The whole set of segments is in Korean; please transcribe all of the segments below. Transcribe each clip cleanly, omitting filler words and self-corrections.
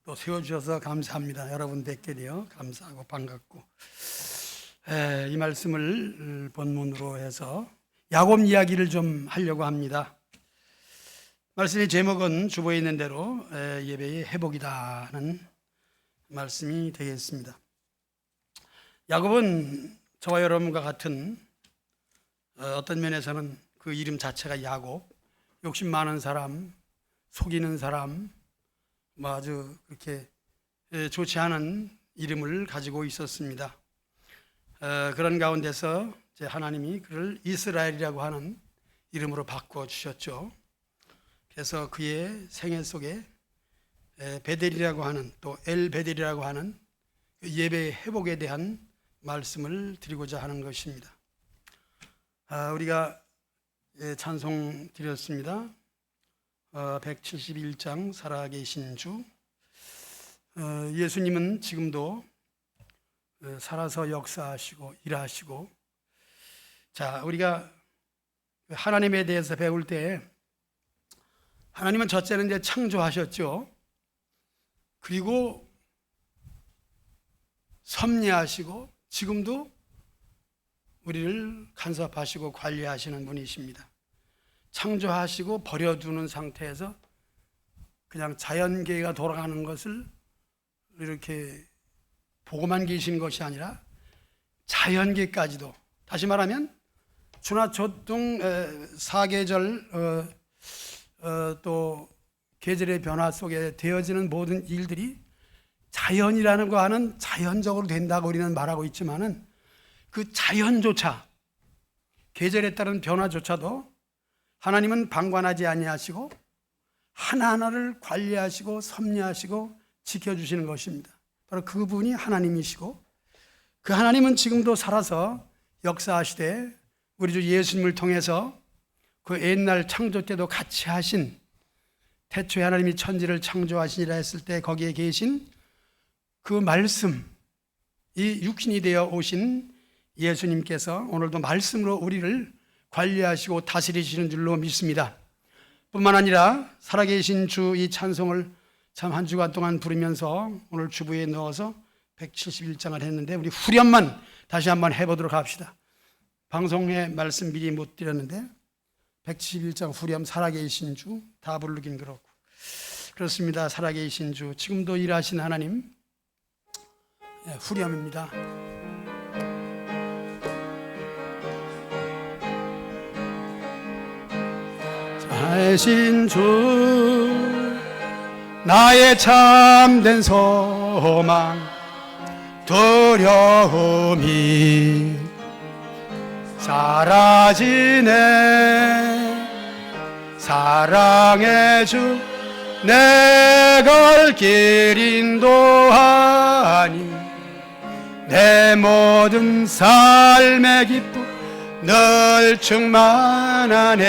또 세워주셔서 감사합니다. 여러분 뵙게 되어 감사하고 반갑고, 이 말씀을 본문으로 해서 야곱 이야기를 좀 하려고 합니다. 말씀의 제목은 주보에 있는 대로 예배의 회복이다 하는 말씀이 되겠습니다. 야곱은 저와 여러분과 같은 어떤 면에서는 그 이름 자체가 야곱, 욕심 많은 사람, 속이는 사람, 아주 그렇게 좋지 않은 이름을 가지고 있었습니다. 그런 가운데서 하나님이 그를 이스라엘이라고 하는 이름으로 바꿔주셨죠. 그래서 그의 생애 속에 베델이라고 하는, 또 엘베델이라고 하는 예배의 회복에 대한 말씀을 드리고자 하는 것입니다. 우리가 찬송 드렸습니다. 171장 살아계신 주. 예수님은 지금도 살아서 역사하시고 일하시고, 우리가 하나님에 대해서 배울 때 하나님은 첫째는 이제 창조하셨죠. 그리고 섭리하시고 지금도 우리를 간섭하시고 관리하시는 분이십니다. 창조하시고 버려두는 상태에서 그냥 자연계가 돌아가는 것을 이렇게 보고만 계시는 것이 아니라 자연계까지도, 다시 말하면 준하초동 사계절 또 계절의 변화 속에 되어지는 모든 일들이 자연이라는 거 하는 자연적으로 된다고 우리는 말하고 있지만은 그 자연조차, 계절에 따른 변화조차도 하나님은 방관하지 아니하시고 하나하나를 관리하시고 섭리하시고 지켜주시는 것입니다. 바로 그분이 하나님이시고, 그 하나님은 지금도 살아서 역사하시되 우리 주 예수님을 통해서 그 옛날 창조 때도 같이 하신, 태초에 하나님이 천지를 창조하시니라 했을 때 거기에 계신 그 말씀, 이 육신이 되어 오신 예수님께서 오늘도 말씀으로 우리를 관리하시고 다스리시는 줄로 믿습니다. 뿐만 아니라 살아계신 주 이 찬송을 참 한 주간 동안 부르면서 오늘 주부에 넣어서 171장을 했는데, 우리 후렴만 다시 한번 해보도록 합시다. 방송에 말씀 미리 못 드렸는데 171장 후렴 살아계신 주 다 부르긴 그렇고, 그렇습니다. 살아계신 주, 지금도 일하신 하나님, 후렴입니다. 살아계신 주, 나의 참된 소망, 두려움이 사라지네. 사랑의 주, 내 갈 길 인도하니 내 모든 삶의 기쁨 늘 충만하네.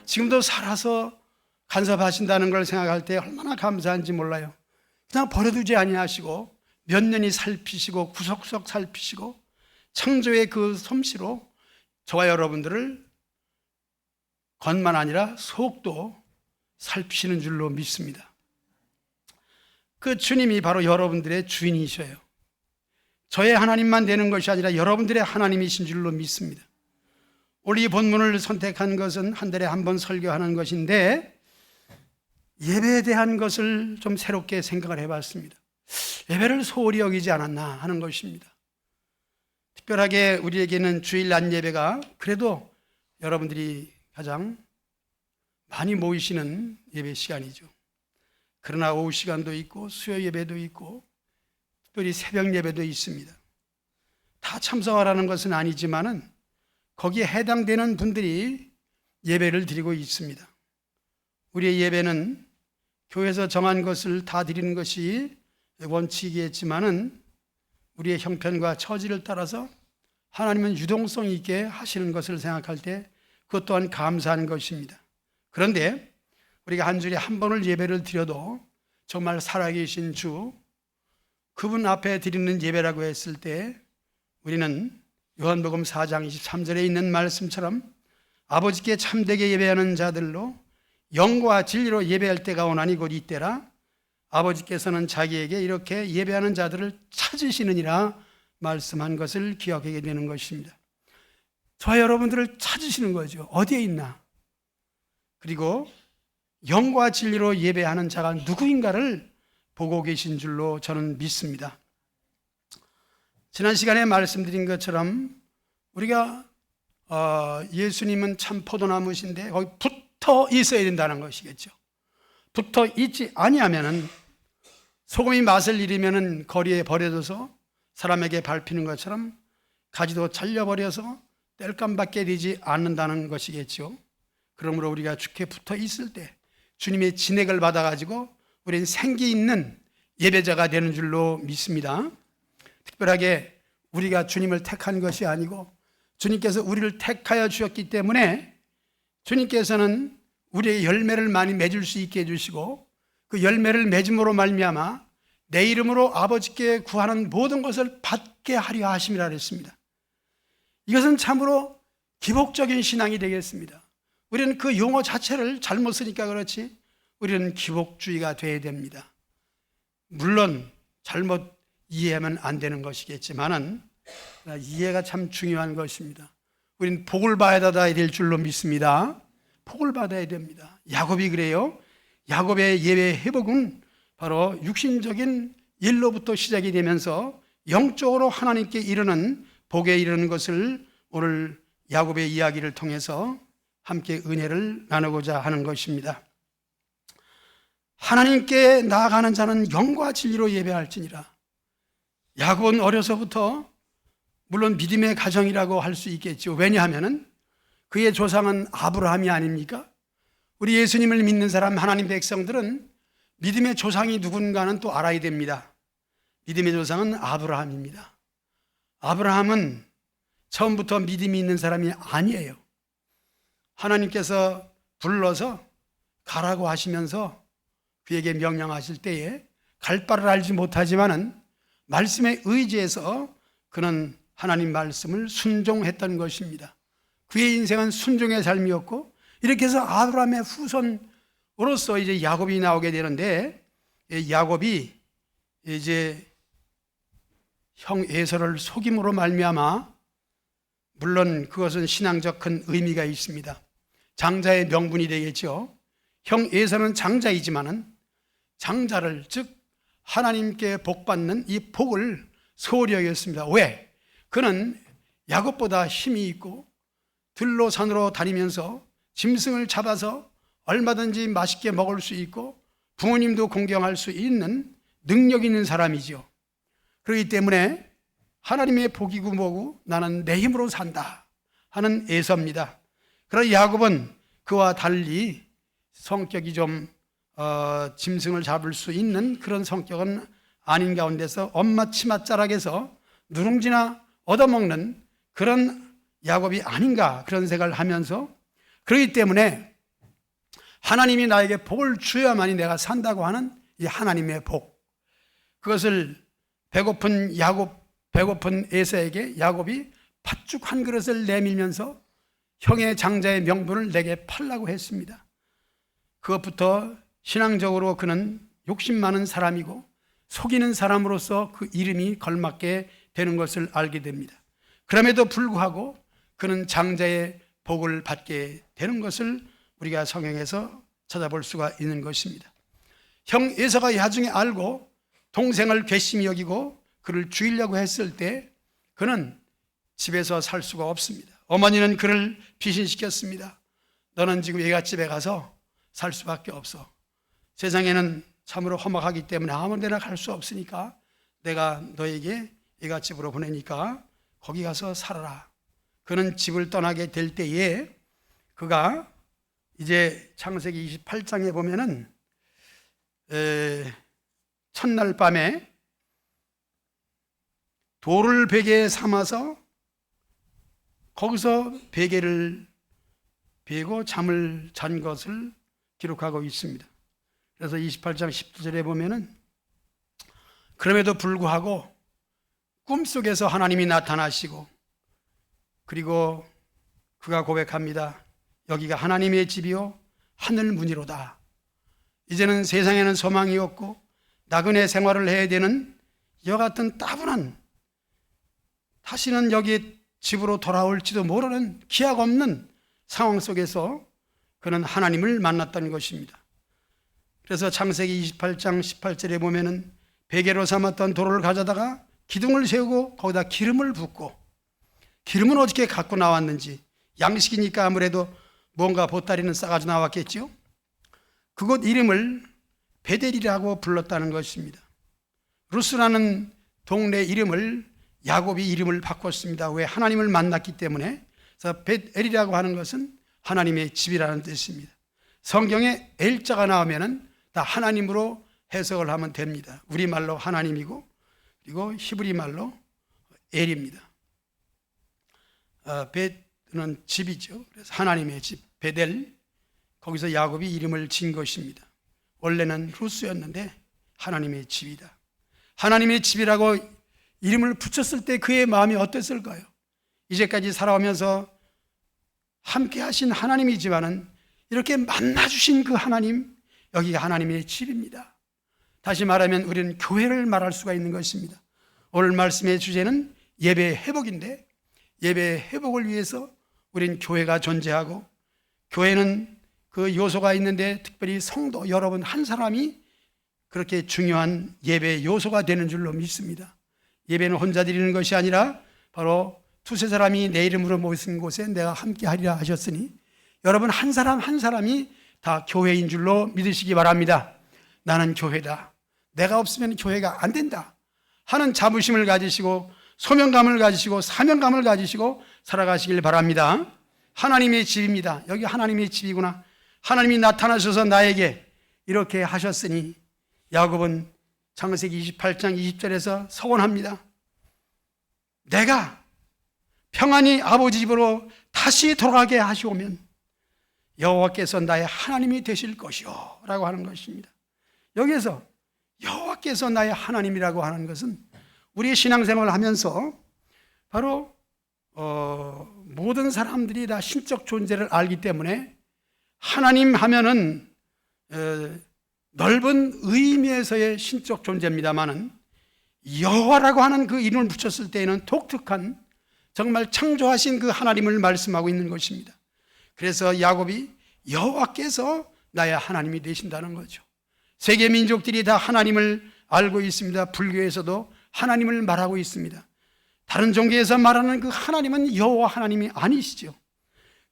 지금도 살아서 간섭하신다는 걸 생각할 때 얼마나 감사한지 몰라요. 그냥 버려두지 아니하시고 몇 년이 살피시고 구석구석 살피시고 창조의 그 솜씨로 저와 여러분들을 겉만 아니라 속도 살피시는 줄로 믿습니다. 그 주님이 바로 여러분들의 주인이셔요. 저의 하나님만 되는 것이 아니라 여러분들의 하나님이신 줄로 믿습니다. 오늘 이 본문을 선택한 것은 한 달에 한 번 설교하는 것인데, 예배에 대한 것을 좀 새롭게 생각을 해봤습니다. 예배를 소홀히 여기지 않았나 하는 것입니다. 특별하게 우리에게는 주일 낮 예배가 그래도 여러분들이 가장 많이 모이시는 예배 시간이죠. 그러나 오후 시간도 있고 수요 예배도 있고 특별히 새벽 예배도 있습니다. 다 참석하라는 것은 아니지만은 거기에 해당되는 분들이 예배를 드리고 있습니다. 우리의 예배는 교회에서 정한 것을 다 드리는 것이 원칙이겠지만은 우리의 형편과 처지를 따라서 하나님은 유동성 있게 하시는 것을 생각할 때 그것 또한 감사한 것입니다. 그런데 우리가 한 주에 한 번을 예배를 드려도 정말 살아계신 주, 그분 앞에 드리는 예배라고 했을 때 우리는 요한복음 4장 23절에 있는 말씀처럼 아버지께 참되게 예배하는 자들로 영과 진리로 예배할 때가 오나니 곧 이때라. 아버지께서는 자기에게 이렇게 예배하는 자들을 찾으시느니라 말씀한 것을 기억하게 되는 것입니다. 저와 여러분들을 찾으시는 거죠. 어디에 있나? 그리고 영과 진리로 예배하는 자가 누구인가를 보고 계신 줄로 저는 믿습니다. 지난 시간에 말씀드린 것처럼 우리가 예수님은 참 포도나무신데 거기 붙어 있어야 된다는 것이겠죠. 붙어 있지 아니하면은 소금이 맛을 잃으면은 거리에 버려져서 사람에게 밟히는 것처럼 가지도 잘려버려서 땔감밖에 되지 않는다는 것이겠죠. 그러므로 우리가 주께 붙어 있을 때 주님의 진액을 받아가지고 우리는 생기 있는 예배자가 되는 줄로 믿습니다. 특별하게 우리가 주님을 택한 것이 아니고 주님께서 우리를 택하여 주셨기 때문에 주님께서는 우리의 열매를 많이 맺을 수 있게 해주시고 그 열매를 맺음으로 말미암아 내 이름으로 아버지께 구하는 모든 것을 받게 하려 하심이라 그랬습니다. 이것은 참으로 기복적인 신앙이 되겠습니다. 우리는 그 용어 자체를 잘못 쓰니까 그렇지 우리는 기복주의가 되어야 됩니다. 물론 잘못 이해하면 안 되는 것이겠지만은 이해가 참 중요한 것입니다. 우리는 복을 받아야 될 줄로 믿습니다. 복을 받아야 됩니다. 야곱이 그래요. 야곱의 예배 회복은 바로 육신적인 일로부터 시작이 되면서 영적으로 하나님께 이르는 복에 이르는 것을 오늘 야곱의 이야기를 통해서 함께 은혜를 나누고자 하는 것입니다. 하나님께 나아가는 자는 영과 진리로 예배할지니라. 야곱은 어려서부터 물론 믿음의 가정이라고 할 수 있겠죠. 왜냐하면 그의 조상은 아브라함이 아닙니까? 우리 예수님을 믿는 사람 하나님 백성들은 믿음의 조상이 누군가는 또 알아야 됩니다. 믿음의 조상은 아브라함입니다. 아브라함은 처음부터 믿음이 있는 사람이 아니에요. 하나님께서 불러서 가라고 하시면서 그에게 명령하실 때에 갈 바를 알지 못하지만은 말씀에 의지해서 그는 하나님 말씀을 순종했던 것입니다. 그의 인생은 순종의 삶이었고 이렇게 해서 아브라함의 후손으로서 이제 야곱이 나오게 되는데 야곱이 이제 형 에서를 속임으로 말미암아 물론 그것은 신앙적 큰 의미가 있습니다. 장자의 명분이 되겠죠. 형 에서는 장자이지만은 장자를 즉 하나님께 복받는 이 복을 소홀히 여겼습니다. 왜? 그는 야곱보다 힘이 있고 들로 산으로 다니면서 짐승을 잡아서 얼마든지 맛있게 먹을 수 있고 부모님도 공경할 수 있는 능력 있는 사람이죠. 그렇기 때문에 하나님의 복이고 뭐고 나는 내 힘으로 산다 하는 에서입니다. 그러나 야곱은 그와 달리 성격이 좀 짐승을 잡을 수 있는 그런 성격은 아닌 가운데서 엄마 치맛자락에서 누룽지나 얻어먹는 그런 야곱이 아닌가 그런 생각을 하면서 그렇기 때문에 하나님이 나에게 복을 주어야만이 내가 산다고 하는 이 하나님의 복 그것을 배고픈 에서에게 야곱이 팥죽 한 그릇을 내밀면서 형의 장자의 명분을 내게 팔라고 했습니다. 그것부터 신앙적으로 그는 욕심 많은 사람이고 속이는 사람으로서 그 이름이 걸맞게 되는 것을 알게 됩니다. 그럼에도 불구하고 그는 장자의 복을 받게 되는 것을 우리가 성경에서 찾아볼 수가 있는 것입니다. 형 에서가 나중에 알고 동생을 괘씸히 여기고 그를 죽이려고 했을 때 그는 집에서 살 수가 없습니다. 어머니는 그를 피신시켰습니다. 너는 지금 외갓집에 가서 살 수밖에 없어. 세상에는 참으로 험악하기 때문에 아무 데나 갈 수 없으니까 내가 너에게 외갓집으로 보내니까 거기 가서 살아라. 그는 집을 떠나게 될 때에 그가 이제 창세기 28장에 보면은 첫날 밤에 돌을 베개에 삼아서 거기서 베개를 베고 잠을 잔 것을 기록하고 있습니다. 그래서 28장 10절에 보면은 그럼에도 불구하고 꿈속에서 하나님이 나타나시고 그리고 그가 고백합니다. 여기가 하나님의 집이요 하늘 문이로다. 이제는 세상에는 소망이 없고 나그네 생활을 해야 되는 이와 같은 따분한, 다시는 여기 집으로 돌아올지도 모르는 기약 없는 상황 속에서 그는 하나님을 만났다는 것입니다. 그래서 창세기 28장 18절에 보면은 베개로 삼았던 돌을 가져다가 기둥을 세우고 거기다 기름을 붓고, 기름은 어떻게 갖고 나왔는지, 양식이니까 아무래도 뭔가 보따리는 싸가지고 나왔겠죠. 그곳 이름을 베델이라고 불렀다는 것입니다. 루스라는 동네 이름을 야곱이 이름을 바꿨습니다. 왜? 하나님을 만났기 때문에. 그래서 베델이라고 하는 것은 하나님의 집이라는 뜻입니다. 성경에 엘자가 나오면은 다 하나님으로 해석을 하면 됩니다. 우리말로 하나님이고, 그리고 히브리 말로 엘입니다. 벳은 집이죠. 그래서 하나님의 집, 베델, 거기서 야곱이 이름을 진 것입니다. 원래는 루스였는데 하나님의 집이다. 하나님의 집이라고 이름을 붙였을 때 그의 마음이 어땠을까요? 이제까지 살아오면서 함께 하신 하나님이지만은 이렇게 만나주신 그 하나님, 여기가 하나님의 집입니다. 다시 말하면 우리는 교회를 말할 수가 있는 것입니다. 오늘 말씀의 주제는 예배 회복인데, 예배 회복을 위해서 우리는 교회가 존재하고, 교회는 그 요소가 있는데 특별히 성도 여러분 한 사람이 그렇게 중요한 예배 요소가 되는 줄로 믿습니다. 예배는 혼자 드리는 것이 아니라 바로 두세 사람이 내 이름으로 모인 곳에 내가 함께 하리라 하셨으니, 여러분 한 사람 한 사람이 다 교회인 줄로 믿으시기 바랍니다. 나는 교회다, 내가 없으면 교회가 안 된다 하는 자부심을 가지시고 소명감을 가지시고 사명감을 가지시고 살아가시길 바랍니다. 하나님의 집입니다. 여기 하나님의 집이구나. 하나님이 나타나셔서 나에게 이렇게 하셨으니, 야곱은 창세기 28장 20절에서 서원합니다. 내가 평안히 아버지 집으로 다시 돌아가게 하시오면 여호와께서 나의 하나님이 되실 것이요 라고 하는 것입니다. 여기에서 여호와께서 나의 하나님이라고 하는 것은 우리의 신앙생활을 하면서 바로 모든 사람들이 다 신적 존재를 알기 때문에 하나님 하면은 넓은 의미에서의 신적 존재입니다만은 여호와라고 하는 그 이름을 붙였을 때에는 독특한, 정말 창조하신 그 하나님을 말씀하고 있는 것입니다. 그래서 야곱이 여호와께서 나의 하나님이 되신다는 거죠. 세계 민족들이 다 하나님을 알고 있습니다. 불교에서도 하나님을 말하고 있습니다. 다른 종교에서 말하는 그 하나님은 여호와 하나님이 아니시죠.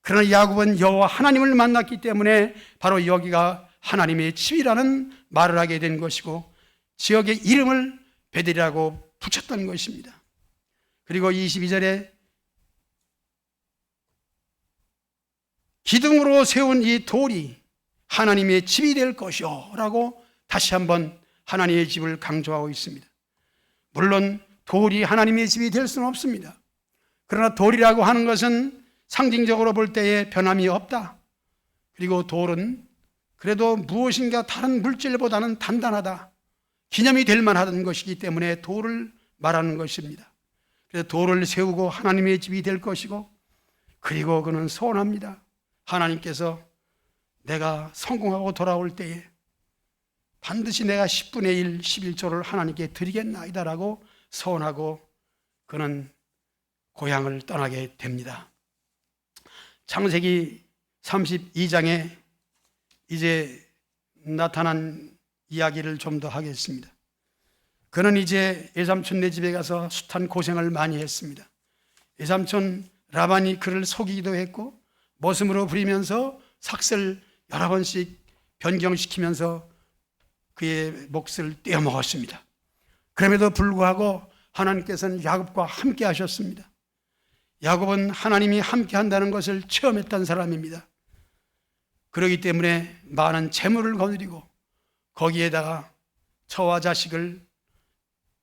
그러나 야곱은 여호와 하나님을 만났기 때문에 바로 여기가 하나님의 집이라는 말을 하게 된 것이고, 지역의 이름을 베델이라고 붙였던 것입니다. 그리고 22절에 기둥으로 세운 이 돌이 하나님의 집이 될 것이요 라고 다시 한번 하나님의 집을 강조하고 있습니다. 물론 돌이 하나님의 집이 될 수는 없습니다. 그러나 돌이라고 하는 것은 상징적으로 볼 때에 변함이 없다. 그리고 돌은 그래도 무엇인가 다른 물질보다는 단단하다, 기념이 될 만한 것이기 때문에 돌을 말하는 것입니다. 그래서 돌을 세우고 하나님의 집이 될 것이고, 그리고 그는 소원합니다. 하나님께서 내가 성공하고 돌아올 때에 반드시 내가 10분의 1, 11조를 하나님께 드리겠나이다 라고 소원하고 그는 고향을 떠나게 됩니다. 창세기 32장에 이제 나타난 이야기를 좀 더 하겠습니다. 그는 이제 외삼촌네 집에 가서 숱한 고생을 많이 했습니다. 외삼촌 라반이 그를 속이기도 했고 머슴으로 부리면서 삭슬 여러 번씩 변경시키면서 그의 몫을 떼어먹었습니다. 그럼에도 불구하고 하나님께서는 야곱과 함께 하셨습니다. 야곱은 하나님이 함께 한다는 것을 체험했던 사람입니다. 그렇기 때문에 많은 재물을 거느리고 거기에다가 처와 자식을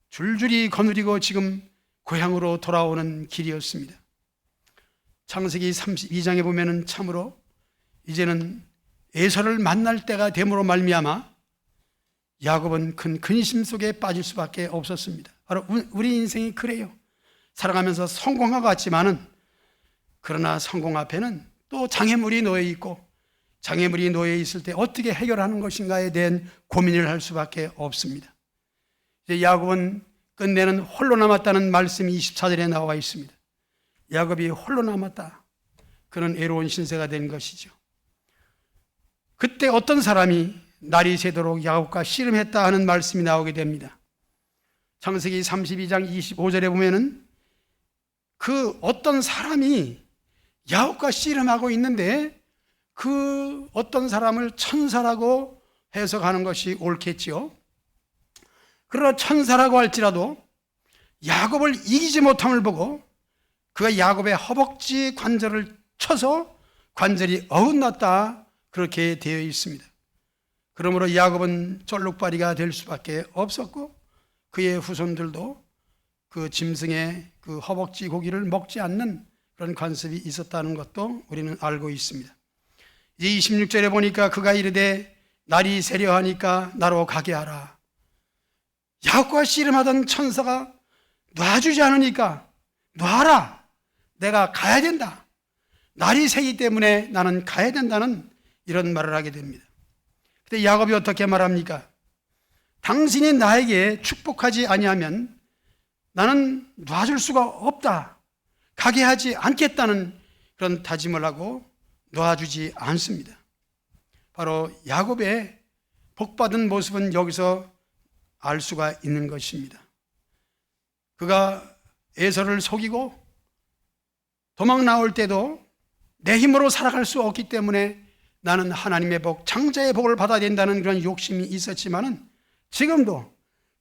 줄줄이 거느리고 지금 고향으로 돌아오는 길이었습니다. 창세기 32장에 보면은 참으로 이제는 에서를 만날 때가 됨으로 말미암아 야곱은 큰 근심 속에 빠질 수밖에 없었습니다. 바로 우리 인생이 그래요. 살아가면서 성공하고 왔지만은, 그러나 성공 앞에는 또 장애물이 놓여 있고 장애물이 놓여 있을 때 어떻게 해결하는 것인가에 대한 고민을 할 수밖에 없습니다. 이제 야곱은 끝내는 홀로 남았다는 말씀이 24절에 나와 있습니다. 야곱이 홀로 남았다. 그는 애로운 신세가 된 것이죠. 그때 어떤 사람이 날이 새도록 야곱과 씨름했다 하는 말씀이 나오게 됩니다. 창세기 32장 25절에 보면은 그 어떤 사람이 야곱과 씨름하고 있는데 그 어떤 사람을 천사라고 해석하는 것이 옳겠지요. 그러나 천사라고 할지라도 야곱을 이기지 못함을 보고 그가 야곱의 허벅지 관절을 쳐서 관절이 어긋났다, 그렇게 되어 있습니다. 그러므로 야곱은 쫄룩바리가 될 수밖에 없었고 그의 후손들도 그 짐승의 그 허벅지 고기를 먹지 않는 그런 관습이 있었다는 것도 우리는 알고 있습니다. 이제 26절에 보니까 그가 이르되 날이 세려하니까 나로 가게 하라. 야곱과 씨름하던 천사가 놔주지 않으니까 놔라, 내가 가야 된다, 날이 새기 때문에 나는 가야 된다는 이런 말을 하게 됩니다. 그때 야곱이 어떻게 말합니까? 당신이 나에게 축복하지 아니하면 나는 놔줄 수가 없다, 가게 하지 않겠다는 그런 다짐을 하고 놔주지 않습니다. 바로 야곱의 복받은 모습은 여기서 알 수가 있는 것입니다. 그가 에서를 속이고 도망 나올 때도 내 힘으로 살아갈 수 없기 때문에 나는 하나님의 복, 장자의 복을 받아야 된다는 그런 욕심이 있었지만은 지금도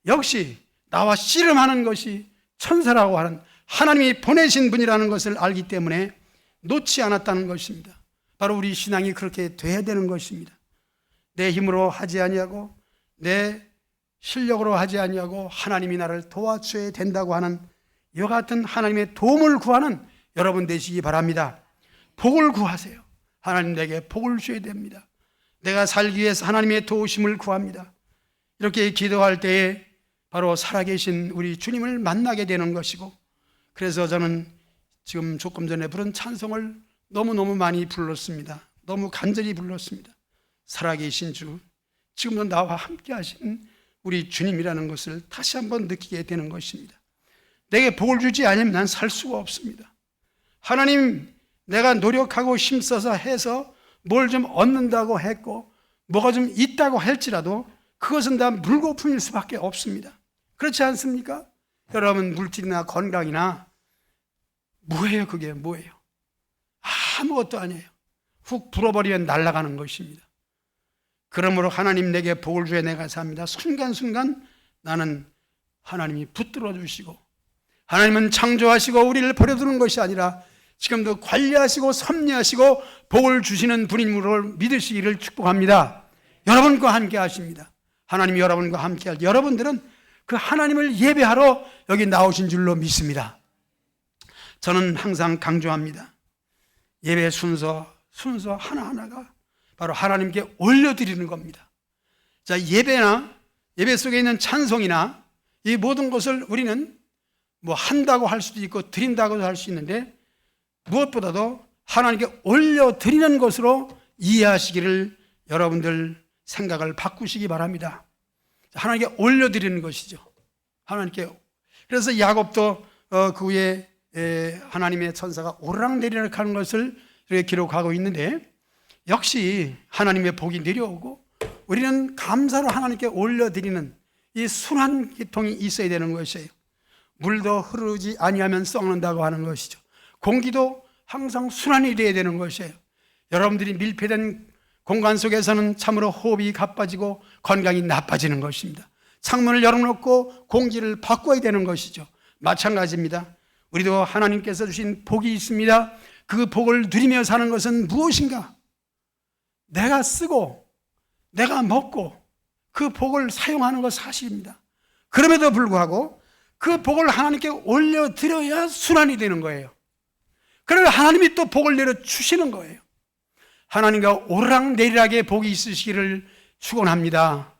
역시 나와 씨름하는 것이 천사라고 하는 하나님이 보내신 분이라는 것을 알기 때문에 놓지 않았다는 것입니다. 바로 우리 신앙이 그렇게 돼야 되는 것입니다. 내 힘으로 하지 아니하고 내 실력으로 하지 아니하고 하나님이 나를 도와줘야 된다고 하는 이와 같은 하나님의 도움을 구하는 여러분 되시기 바랍니다. 복을 구하세요. 하나님 내게 복을 주셔야 됩니다. 내가 살기 위해서 하나님의 도우심을 구합니다. 이렇게 기도할 때에 바로 살아계신 우리 주님을 만나게 되는 것이고, 그래서 저는 지금 조금 전에 부른 찬송을 너무너무 많이 불렀습니다. 너무 간절히 불렀습니다. 살아계신 주, 지금도 나와 함께 하신 우리 주님이라는 것을 다시 한번 느끼게 되는 것입니다. 내게 복을 주지 않으면 난 살 수가 없습니다. 하나님, 내가 노력하고 힘써서 해서 뭘 좀 얻는다고 했고 뭐가 좀 있다고 할지라도 그것은 다 물거품일 수밖에 없습니다. 그렇지 않습니까? 여러분, 물질이나 건강이나 뭐예요? 그게 뭐예요? 아무것도 아니에요. 훅 불어버리면 날아가는 것입니다. 그러므로 하나님 내게 복을 주어 내가 삽니다. 순간순간 나는 하나님이 붙들어 주시고, 하나님은 창조하시고 우리를 버려두는 것이 아니라 지금도 관리하시고 섭리하시고 복을 주시는 분임으로 믿으시기를 축복합니다. 여러분과 함께 하십니다. 하나님이 여러분과 함께 할 때 여러분들은 그 하나님을 예배하러 여기 나오신 줄로 믿습니다. 저는 항상 강조합니다. 예배 순서 하나하나가 바로 하나님께 올려드리는 겁니다. 자, 예배 속에 있는 찬송이나 이 모든 것을 우리는 뭐 한다고 할 수도 있고 드린다고도 할 수 있는데, 무엇보다도 하나님께 올려드리는 것으로 이해하시기를 여러분들 생각을 바꾸시기 바랍니다. 하나님께 올려드리는 것이죠. 하나님께. 그래서 야곱도 그 후에 하나님의 천사가 오르락내리락 하는 것을 이렇게 기록하고 있는데, 역시 하나님의 복이 내려오고 우리는 감사로 하나님께 올려드리는 이 순환 기통이 있어야 되는 것이에요. 물도 흐르지 아니하면 썩는다고 하는 것이죠. 공기도 항상 순환이 되어야 되는 것이에요. 여러분들이 밀폐된 공간 속에서는 참으로 호흡이 가빠지고 건강이 나빠지는 것입니다. 창문을 열어놓고 공기를 바꿔야 되는 것이죠. 마찬가지입니다. 우리도 하나님께서 주신 복이 있습니다. 그 복을 누리며 사는 것은 무엇인가? 내가 쓰고 내가 먹고 그 복을 사용하는 것 사실입니다. 그럼에도 불구하고 그 복을 하나님께 올려드려야 순환이 되는 거예요. 그러면 하나님이 또 복을 내려주시는 거예요. 하나님과 오르락내리락의 복이 있으시기를 축원합니다.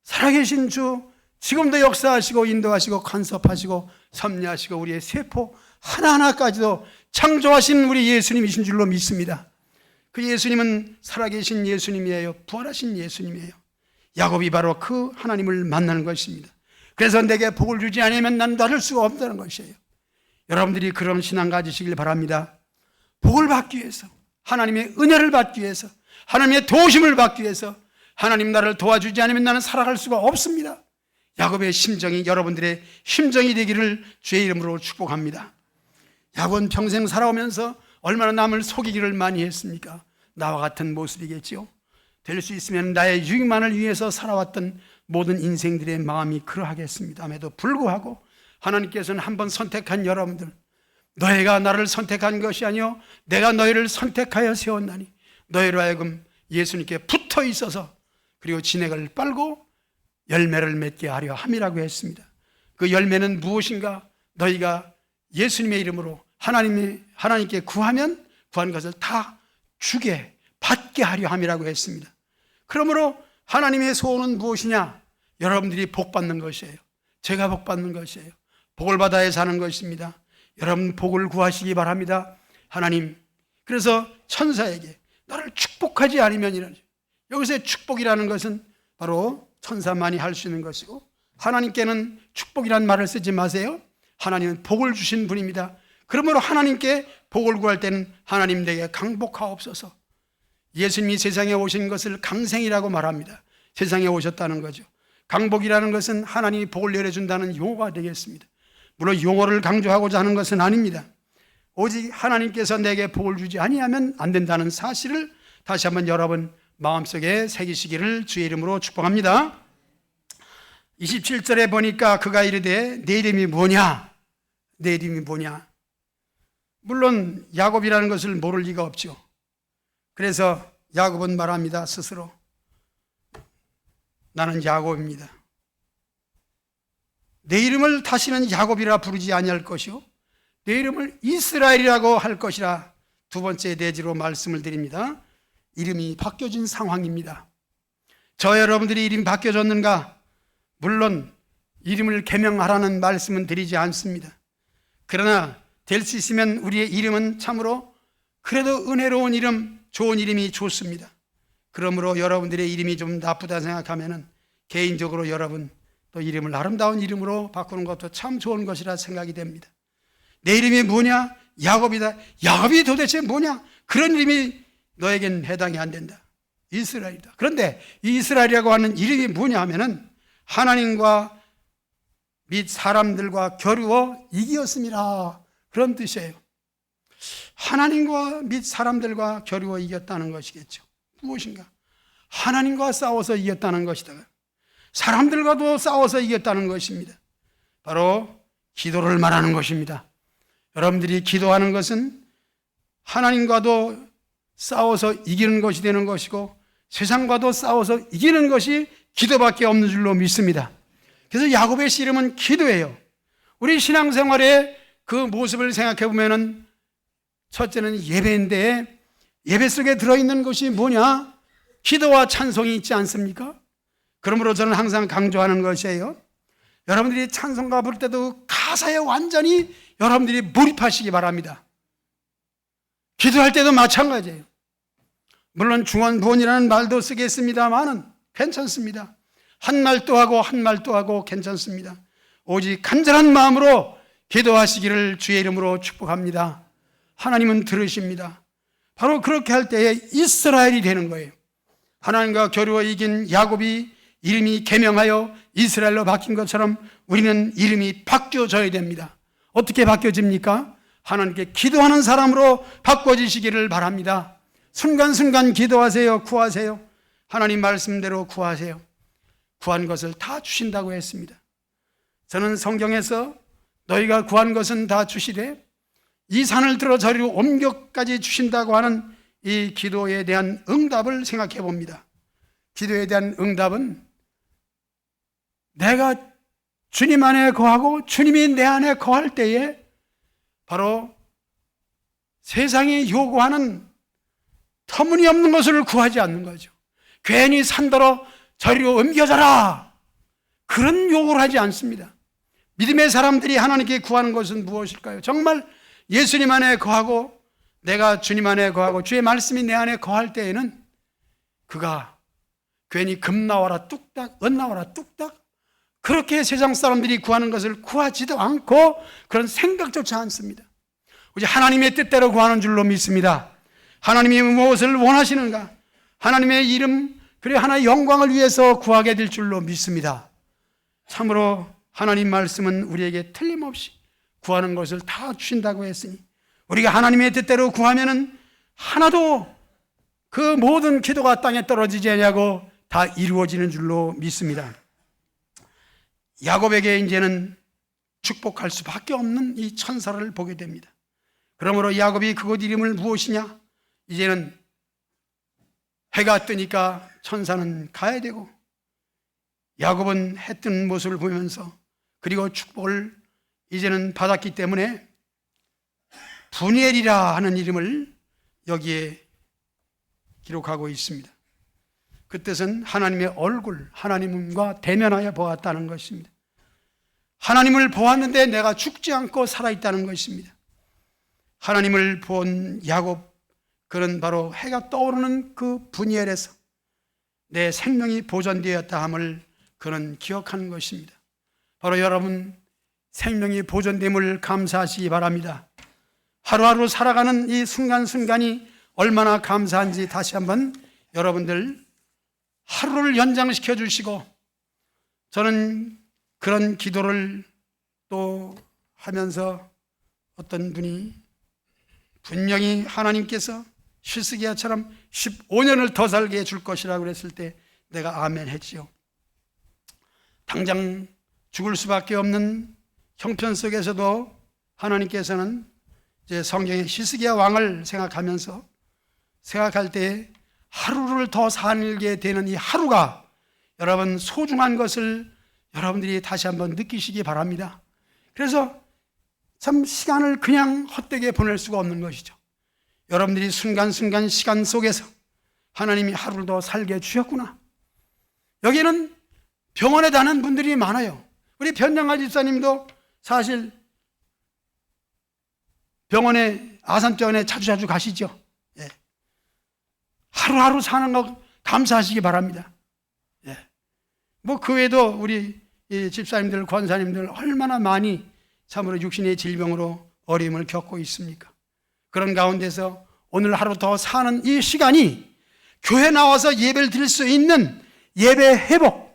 살아계신 주, 지금도 역사하시고 인도하시고 간섭하시고 섭리하시고 우리의 세포 하나하나까지도 창조하신 우리 예수님이신 줄로 믿습니다. 그 예수님은 살아계신 예수님이에요. 부활하신 예수님이에요. 야곱이 바로 그 하나님을 만나는 것입니다. 그래서 내게 복을 주지 않으면 난 나를 수가 없다는 것이에요. 여러분들이 그런 신앙 가지시길 바랍니다. 복을 받기 위해서, 하나님의 은혜를 받기 위해서, 하나님의 도우심을 받기 위해서 하나님 나를 도와주지 않으면 나는 살아갈 수가 없습니다. 야곱의 심정이 여러분들의 심정이 되기를 주의 이름으로 축복합니다. 야곱은 평생 살아오면서 얼마나 남을 속이기를 많이 했습니까? 나와 같은 모습이겠지요. 될 수 있으면 나의 유익만을 위해서 살아왔던 모든 인생들의 마음이 그러하겠습니다에도 불구하고 하나님께서는 한번 선택한 여러분들, 너희가 나를 선택한 것이 아니요 내가 너희를 선택하여 세웠나니 너희로 하여금 예수님께 붙어 있어서 그리고 진액을 빨고 열매를 맺게 하려 함이라고 했습니다. 그 열매는 무엇인가? 너희가 예수님의 이름으로 하나님께 구하면 구한 것을 다 주게 받게 하려 함이라고 했습니다. 그러므로 하나님의 소원은 무엇이냐? 여러분들이 복 받는 것이에요. 제가 복 받는 것이에요. 복을 받아야 사는 것입니다. 여러분 복을 구하시기 바랍니다. 하나님, 그래서 천사에게 나를 축복하지 않으면 이러죠. 여기서의 축복이라는 것은 바로 천사만이 할 수 있는 것이고, 하나님께는 축복이란 말을 쓰지 마세요. 하나님은 복을 주신 분입니다. 그러므로 하나님께 복을 구할 때는 하나님 내게 강복하옵소서. 예수님이 세상에 오신 것을 강생이라고 말합니다. 세상에 오셨다는 거죠. 강복이라는 것은 하나님이 복을 내려준다는 용어가 되겠습니다. 물론 용어를 강조하고자 하는 것은 아닙니다. 오직 하나님께서 내게 복을 주지 아니하면 안 된다는 사실을 다시 한번 여러분 마음속에 새기시기를 주의 이름으로 축복합니다. 27절에 보니까 그가 이르되 내 이름이 뭐냐? 내 이름이 뭐냐? 물론 야곱이라는 것을 모를 리가 없죠. 그래서 야곱은 말합니다. 스스로 나는 야곱입니다. 내 이름을 다시는 야곱이라 부르지 아니할 것이요 내 이름을 이스라엘이라고 할 것이라 두 번째 내지로 말씀을 드립니다. 이름이 바뀌어진 상황입니다. 저 여러분들이 이름이 바뀌어졌는가? 물론 이름을 개명하라는 말씀은 드리지 않습니다. 그러나 될 수 있으면 우리의 이름은 참으로 그래도 은혜로운 이름, 좋은 이름이 좋습니다. 그러므로 여러분들의 이름이 좀 나쁘다 생각하면 개인적으로 여러분 또 이름을 아름다운 이름으로 바꾸는 것도 참 좋은 것이라 생각이 됩니다. 내 이름이 뭐냐? 야곱이다. 야곱이 도대체 뭐냐? 그런 이름이 너에겐 해당이 안 된다. 이스라엘이다. 그런데 이 이스라엘이라고 하는 이름이 뭐냐 하면은 하나님과 및 사람들과 겨루어 이기었음이라, 그런 뜻이에요. 하나님과 및 사람들과 겨루어 이겼다는 것이겠죠. 무엇인가? 하나님과 싸워서 이겼다는 것이다. 사람들과도 싸워서 이겼다는 것입니다. 바로 기도를 말하는 것입니다. 여러분들이 기도하는 것은 하나님과도 싸워서 이기는 것이 되는 것이고 세상과도 싸워서 이기는 것이 기도밖에 없는 줄로 믿습니다. 그래서 야곱의 씨름은 기도예요. 우리 신앙생활의 그 모습을 생각해 보면은 첫째는 예배인데 예배 속에 들어있는 것이 뭐냐? 기도와 찬송이 있지 않습니까? 그러므로 저는 항상 강조하는 것이에요. 여러분들이 찬송가 부를 때도 가사에 완전히 여러분들이 몰입하시기 바랍니다. 기도할 때도 마찬가지예요. 물론 중언부언이라는 말도 쓰겠습니다만은 괜찮습니다. 한 말 또 하고 한 말 또 하고 괜찮습니다. 오직 간절한 마음으로 기도하시기를 주의 이름으로 축복합니다. 하나님은 들으십니다. 바로 그렇게 할 때에 이스라엘이 되는 거예요. 하나님과 겨루어 이긴 야곱이 이름이 개명하여 이스라엘로 바뀐 것처럼 우리는 이름이 바뀌어져야 됩니다. 어떻게 바뀌어집니까? 하나님께 기도하는 사람으로 바꿔지시기를 바랍니다. 순간순간 기도하세요. 구하세요. 하나님 말씀대로 구하세요. 구한 것을 다 주신다고 했습니다. 저는 성경에서 너희가 구한 것은 다 주시되 이 산을 들어 저리로 옮겨까지 주신다고 하는 이 기도에 대한 응답을 생각해 봅니다. 기도에 대한 응답은 내가 주님 안에 거하고 주님이 내 안에 거할 때에 바로 세상이 요구하는 터무니없는 것을 구하지 않는 거죠. 괜히 산더러 저리로 옮겨져라, 그런 요구를 하지 않습니다. 믿음의 사람들이 하나님께 구하는 것은 무엇일까요? 정말 예수님 안에 거하고 내가 주님 안에 거하고 주의 말씀이 내 안에 거할 때에는 그가 괜히 금 나와라 뚝딱, 은 나와라 뚝딱 그렇게 세상 사람들이 구하는 것을 구하지도 않고 그런 생각조차 않습니다. 오직 하나님의 뜻대로 구하는 줄로 믿습니다. 하나님이 무엇을 원하시는가? 하나님의 이름, 그리고 하나의 영광을 위해서 구하게 될 줄로 믿습니다. 참으로 하나님 말씀은 우리에게 틀림없이 구하는 것을 다 주신다고 했으니 우리가 하나님의 뜻대로 구하면은 하나도 그 모든 기도가 땅에 떨어지지 않냐고 다 이루어지는 줄로 믿습니다. 야곱에게 이제는 축복할 수밖에 없는 이 천사를 보게 됩니다. 그러므로 야곱이 그곳 이름을 무엇이냐? 이제는 해가 뜨니까 천사는 가야 되고 야곱은 해 뜬 모습을 보면서 그리고 축복을 이제는 받았기 때문에 분이엘이라 하는 이름을 여기에 기록하고 있습니다. 그 뜻은 하나님의 얼굴, 하나님과 대면하여 보았다는 것입니다. 하나님을 보았는데 내가 죽지 않고 살아있다는 것입니다. 하나님을 본 야곱, 그는 바로 해가 떠오르는 그 분이엘에서 내 생명이 보존되었다 함을 그는 기억하는 것입니다. 바로 여러분 생명이 보존됨을 감사하시기 바랍니다. 하루하루 살아가는 이 순간순간이 얼마나 감사한지 다시 한번 여러분들 하루를 연장시켜 주시고, 저는 그런 기도를 또 하면서 어떤 분이 분명히 하나님께서 히스기야처럼 15년을 더 살게 해줄 것이라고 그랬을 때 내가 아멘 했지요. 당장 죽을 수밖에 없는 형편 속에서도 하나님께서는 이제 성경의 히스기야 왕을 생각할 때 하루를 더 살게 되는 이 하루가 여러분 소중한 것을 여러분들이 다시 한번 느끼시기 바랍니다. 그래서 참 시간을 그냥 헛되게 보낼 수가 없는 것이죠. 여러분들이 순간순간 시간 속에서 하나님이 하루를 더 살게 해주셨구나. 여기는 병원에 다니는 분들이 많아요. 우리 변장가 집사님도 사실 병원에, 아산병원에 자주 가시죠. 예. 하루하루 사는 거 감사하시기 바랍니다. 예. 뭐 그 외에도 우리 집사님들, 권사님들 얼마나 많이 참으로 육신의 질병으로 어려움을 겪고 있습니까? 그런 가운데서 오늘 하루 더 사는 이 시간이 교회 나와서 예배를 드릴 수 있는 예배 회복,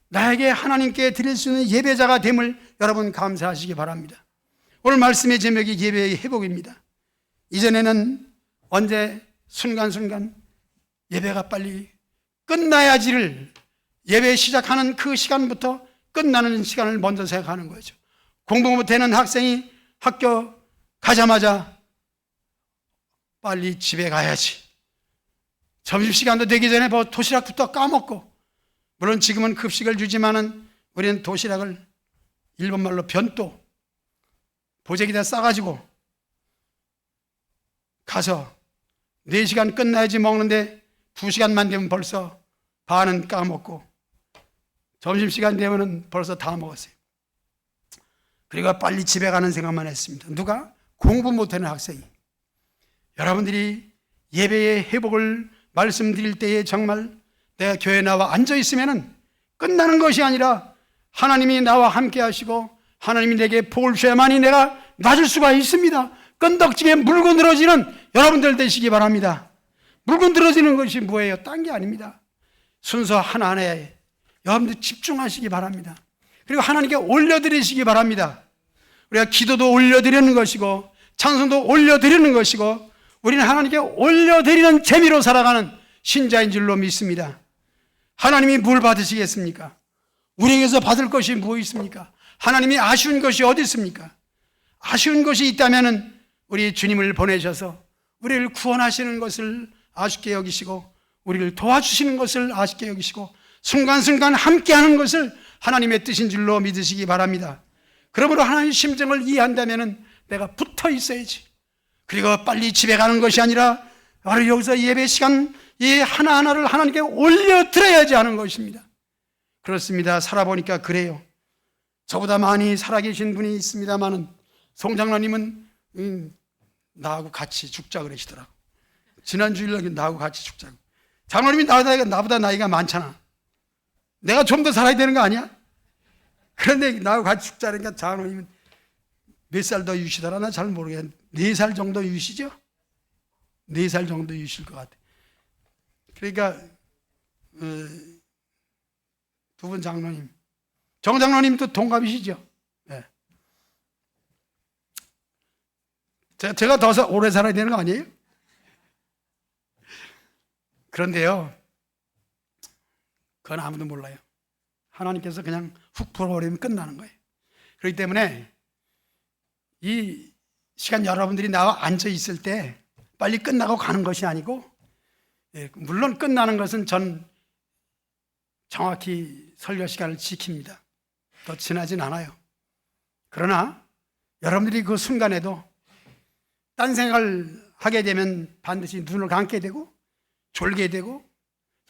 나에게 하나님께 드릴 수 있는 예배자가 됨을 여러분 감사하시기 바랍니다. 오늘 말씀의 제목이 예배의 회복입니다. 이전에는 언제 순간순간 예배가 빨리 끝나야지를, 예배 시작하는 그 시간부터 끝나는 시간을 먼저 생각하는 거죠. 공부 못하는 학생이 학교 가자마자 빨리 집에 가야지, 점심시간도 되기 전에 도시락부터 까먹고, 물론 지금은 급식을 주지만은 우리는 도시락을 일본말로 변또, 보재기다 싸가지고 가서 4시간 끝나야지 먹는데 2시간만 되면 벌써 반은 까먹고 점심시간 되면은 벌써 다 먹었어요. 그리고 빨리 집에 가는 생각만 했습니다. 누가? 공부 못하는 학생이. 여러분들이 예배의 회복을 말씀드릴 때에 정말 내가 교회에 나와 앉아 있으면은 끝나는 것이 아니라 하나님이 나와 함께 하시고 하나님이 내게 복을 주셔야만이 내가 놔줄 수가 있습니다. 끈덕지게 물고 늘어지는 여러분들 되시기 바랍니다. 물고 늘어지는 것이 뭐예요? 딴 게 아닙니다. 순서 하나하나에 여러분들 집중하시기 바랍니다. 그리고 하나님께 올려드리시기 바랍니다. 우리가 기도도 올려드리는 것이고 찬송도 올려드리는 것이고 우리는 하나님께 올려드리는 재미로 살아가는 신자인 줄로 믿습니다. 하나님이 뭘 받으시겠습니까? 우리에게서 받을 것이 뭐 있습니까? 하나님이 아쉬운 것이 어디 있습니까? 아쉬운 것이 있다면 우리 주님을 보내셔서 우리를 구원하시는 것을 아쉽게 여기시고 우리를 도와주시는 것을 아쉽게 여기시고 순간순간 함께하는 것을 하나님의 뜻인 줄로 믿으시기 바랍니다. 그러므로 하나님의 심정을 이해한다면 내가 붙어 있어야지, 그리고 빨리 집에 가는 것이 아니라 바로 여기서 예배 시간 이 하나하나를 하나님께 올려드려야지 하는 것입니다. 그렇습니다. 살아보니까 그래요. 저보다 많이 살아계신 분이 있습니다만은 송장로님은 나하고 같이 죽자 그러시더라고. 지난 주일날 나하고 같이 죽자고. 장로님이 나보다 나이가 많잖아. 내가 좀 더 살아야 되는 거 아니야? 그런데 나하고 같이 죽자니까 장로님은 몇 살 더 유시더라? 나 잘 모르겠는데 4살 정도 유시죠? 4살 정도 유실 것 같아. 그러니까 두 분 장로님, 정 장로님도 동갑이시죠? 네. 제가 더 오래 살아야 되는 거 아니에요? 그런데요, 그건 아무도 몰라요. 하나님께서 그냥 훅 풀어버리면 끝나는 거예요. 그렇기 때문에 이 시간 여러분들이 나와 앉아 있을 때 빨리 끝나고 가는 것이 아니고, 물론 끝나는 것은 전 정확히 설교 시간을 지킵니다. 더 지나진 않아요. 그러나 여러분들이 그 순간에도 딴 생각을 하게 되면 반드시 눈을 감게 되고 졸게 되고,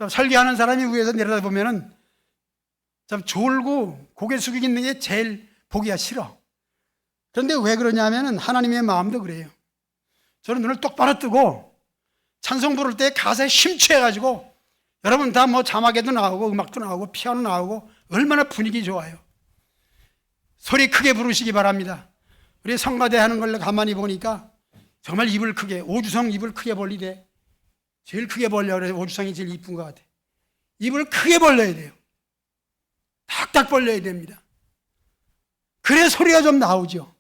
설교하는 사람이 위에서 내려다보면은 참 졸고 고개 숙이고 있는 게 제일 보기가 싫어. 그런데 왜 그러냐면은 하나님의 마음도 그래요. 저는 눈을 똑바로 뜨고 찬송 부를 때 가사에 심취해가지고, 여러분 다 뭐 자막에도 나오고 음악도 나오고 피아노 나오고 얼마나 분위기 좋아요. 소리 크게 부르시기 바랍니다. 우리 성가대 하는 걸 가만히 보니까 정말 입을 크게, 오주성 입을 크게 벌리대. 제일 크게 벌려고 그래요. 오주성이 제일 이쁜 것 같아. 입을 크게 벌려야 돼요. 탁탁 벌려야 됩니다. 그래야 소리가 좀 나오죠.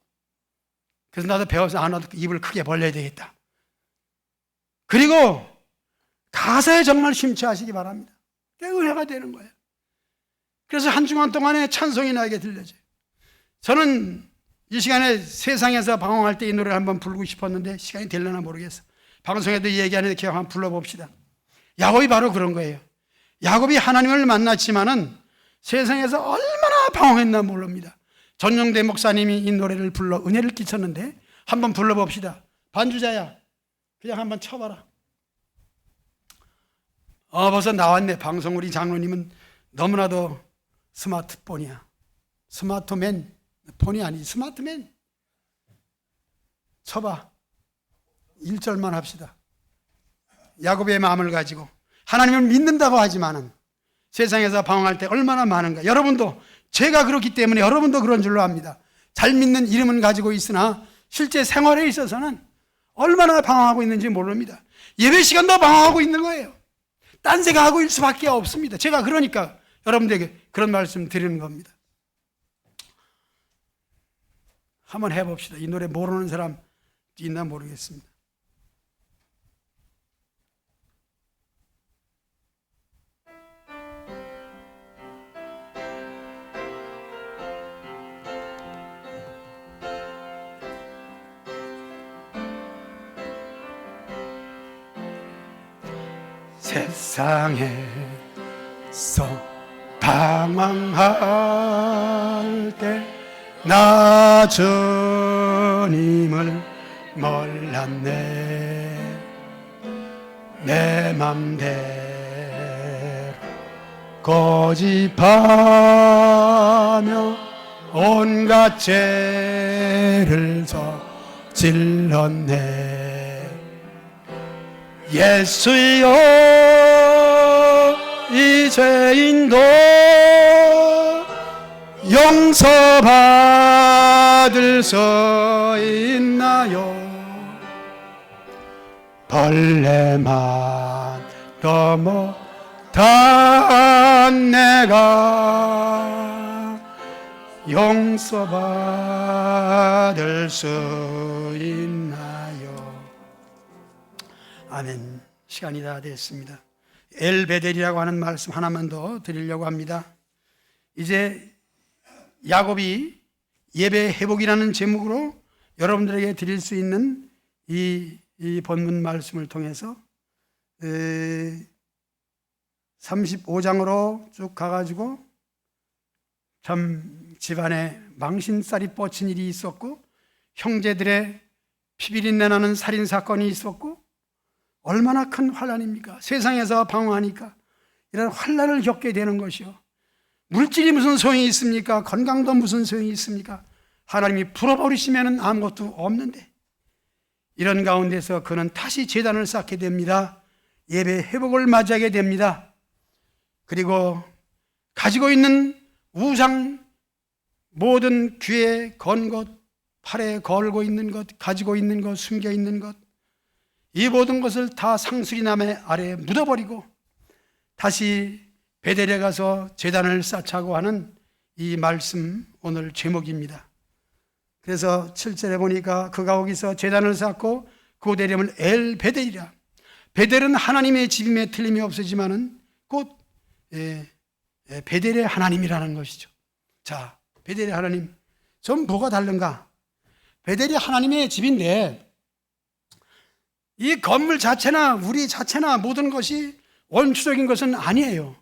그래서 나도 배워서 나도 입을 크게 벌려야 되겠다. 그리고 가사에 정말 심취하시기 바랍니다. 그게 은혜가 되는 거예요. 그래서 한 주간 동안에 찬송이 나에게 들려져요. 저는 이 시간에 세상에서 방황할 때 이 노래를 한번 부르고 싶었는데 시간이 되려나 모르겠어. 방송에도 얘기하는데 기억 한번 불러봅시다. 야곱이 바로 그런 거예요. 야곱이 하나님을 만났지만은 세상에서 얼마나 방황했나 모릅니다. 전용대 목사님이 이 노래를 불러 은혜를 끼쳤는데 한번 불러봅시다. 반주자야, 그냥 한번 쳐봐라. 벌써 나왔네. 방송 우리 장로님은 너무나도 스마트폰이야. 스마트맨, 폰이 아니지 스마트맨. 쳐봐. 1절만 합시다. 야곱의 마음을 가지고 하나님을 믿는다고 하지만은 세상에서 방황할 때 얼마나 많은가. 여러분도, 제가 그렇기 때문에 여러분도 그런 줄로 압니다. 잘 믿는 이름은 가지고 있으나 실제 생활에 있어서는 얼마나 방황하고 있는지 모릅니다. 예배 시간도 방황하고 있는 거예요. 딴 생각하고 일 수밖에 없습니다. 제가 그러니까 여러분들에게 그런 말씀 드리는 겁니다. 한번 해봅시다. 이 노래 모르는 사람 있나 모르겠습니다. 세상에서 방황할 때 나 주님을 몰랐네. 내 맘대로 고집하며 온갖 죄를 저질렀네. 예수여, 이 죄인도 용서받을 수 있나요? 벌레만 더 못한 내가 용서받을 수 있나요? 아멘. 시간이 다 됐습니다. 엘베델이라고 하는 말씀 하나만 더 드리려고 합니다. 이제 야곱이 예배 회복이라는 제목으로 여러분들에게 드릴 수 있는 이 본문 말씀을 통해서 35장으로 쭉 가가지고 참 집안에 망신살이 뻗친 일이 있었고, 형제들의 피비린내 나는 살인사건이 있었고, 얼마나 큰 환난입니까? 세상에서 방황하니까 이런 환난을 겪게 되는 것이요. 물질이 무슨 소용이 있습니까? 건강도 무슨 소용이 있습니까? 하나님이 풀어버리시면 아무것도 없는데, 이런 가운데서 그는 다시 제단을 쌓게 됩니다. 예배 회복을 맞이하게 됩니다. 그리고 가지고 있는 우상, 모든 귀에 건 것, 팔에 걸고 있는 것, 가지고 있는 것, 숨겨 있는 것, 이 모든 것을 다 상수리나무 아래에 묻어버리고 다시 베델에 가서 제단을 쌓자고 하는 이 말씀 오늘 제목입니다. 그래서 7절에 보니까 그가 거기서 제단을 쌓고 그 이름을 엘 베델이라. 베델은 하나님의 집임에 틀림이 없으지만은 곧 베델의 하나님이라는 것이죠. 자, 베델의 하나님, 좀 뭐가 다른가? 베델이 하나님의 집인데 이 건물 자체나 우리 자체나 모든 것이 원초적인 것은 아니에요.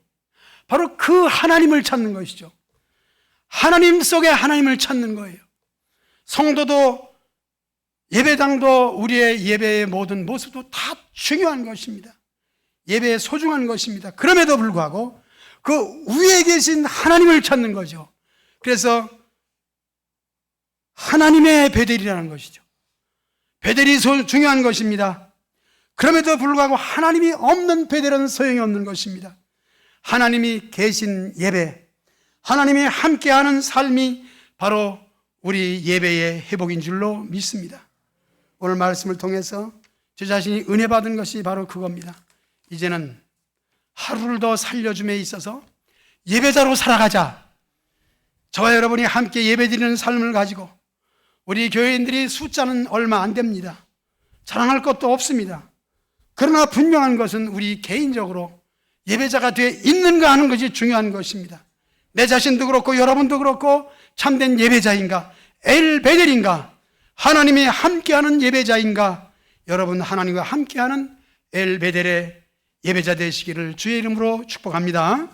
바로 그 하나님을 찾는 것이죠. 하나님 속에 하나님을 찾는 거예요. 성도도 예배당도 우리의 예배의 모든 모습도 다 중요한 것입니다. 예배에 소중한 것입니다. 그럼에도 불구하고 그 위에 계신 하나님을 찾는 거죠. 그래서 하나님의 베델이라는 것이죠. 베델이 중요한 것입니다. 그럼에도 불구하고 하나님이 없는 베델은 소용이 없는 것입니다. 하나님이 계신 예배, 하나님이 함께하는 삶이 바로 우리 예배의 회복인 줄로 믿습니다. 오늘 말씀을 통해서 저 자신이 은혜 받은 것이 바로 그겁니다. 이제는 하루를 더 살려줌에 있어서 예배자로 살아가자. 저와 여러분이 함께 예배드리는 삶을 가지고 우리 교회인들이 숫자는 얼마 안 됩니다. 자랑할 것도 없습니다. 그러나 분명한 것은 우리 개인적으로 예배자가 되어 있는가 하는 것이 중요한 것입니다. 내 자신도 그렇고 여러분도 그렇고 참된 예배자인가? 엘 베델인가? 하나님이 함께하는 예배자인가? 여러분 하나님과 함께하는 엘 베델의 예배자 되시기를 주의 이름으로 축복합니다.